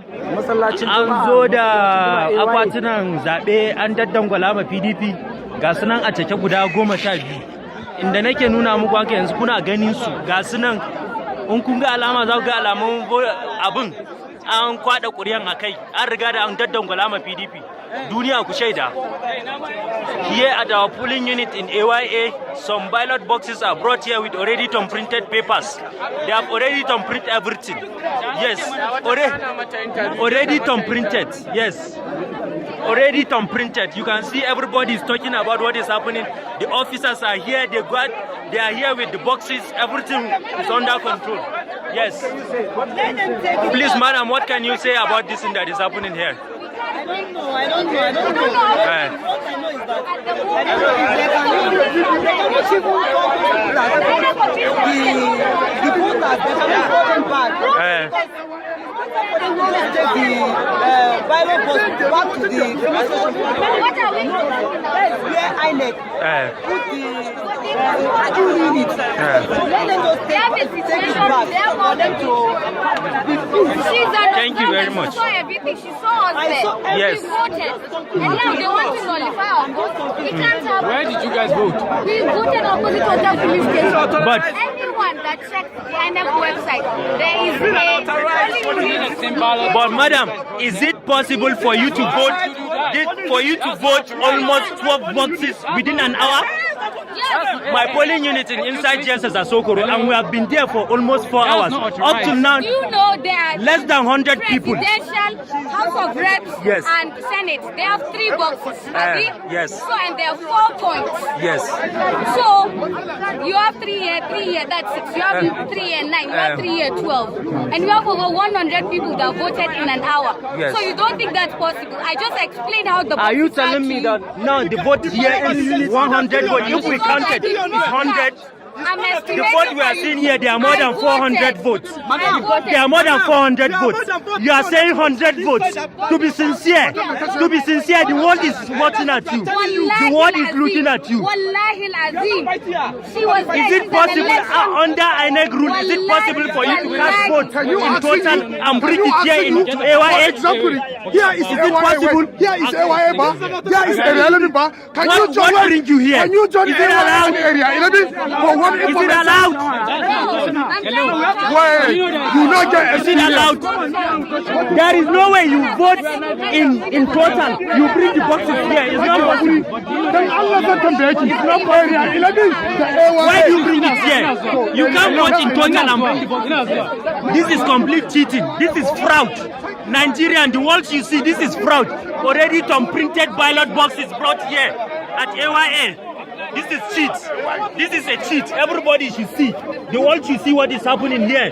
An zo da akwatunan zaɓe an daddangwala ma PDP ga sunan a cike guda 12 inda nake nuna muku haka yanzu kuna ganin su ga sunan in kun ga alama za ku ga alamun abin an kwada ƙuri'an a kai an riga da an daddangwala ma PDP duniya ku shaida. Here at our polling unit in AYA, some ballot boxes are brought here with already printed papers. They have already printed everything. Yes, already printed. Yes, already printed. You can see everybody is talking about what is happening. The officers are here. They are here with the boxes. Everything is under control. Yes. Please, madam, what can you say about this thing that is happening here? I don't know. What I know is that the voters, they cannot vote back. Take the ballot box back to the where INEC put the unit. Let them just take it back for them to. Thank you very much. She saw everything. She saw us there. Yes. We voted. And now they want to nullify our vote. We can't have. Where did you guys vote? We voted opposite Hotel Police Station. But anyone that checks the INEC website, there is But madam, is it possible for you to vote? Almost 12 boxes within an hour? Yes. My polling unit in inside JSS Asokoro, and we have been there for almost 4 hours. Up to now, You know there are less than 100 people. Presidential, House of Reps, Yes. and Senate. They have 3 boxes. Abi? Yes. So and there are 4 points. Yes. So you have 3 here, that's 6. You have 3 here, 9. You have 3 here, 12. And you have over 100 people that voted in an hour. Yes. So you don't think that's possible? I just explained how the Are you boxes telling me that now the vote here is 100, but if we counted, it's 100? The vote we are seeing here, there are more than 400 votes. There are more than 400 votes. You are saying 100 votes. To be sincere, the world is watching at you. The world is looking at you. Wallahi al-Azim. She was there. Is it possible, under INEC rule, is it possible for you to cast votes in total and bring it here into AYA? Here is it possible? Here is AYA bar. Here is area bar. What bring you here? Can you join AYA area 11 for one? Is it allowed? Why you not get Is it allowed? There is no way you vote in total. You bring the boxes here. It's not possible. Then Allah can make it. It's not area 11. Why do you bring it here? You can't vote in total and bring. This is complete cheating. This is fraud. Nigeria and the world you see, this is fraud. Already printed ballot boxes brought here at AYA. This is cheat. This is a cheat. Everybody should see. The world should see what is happening here.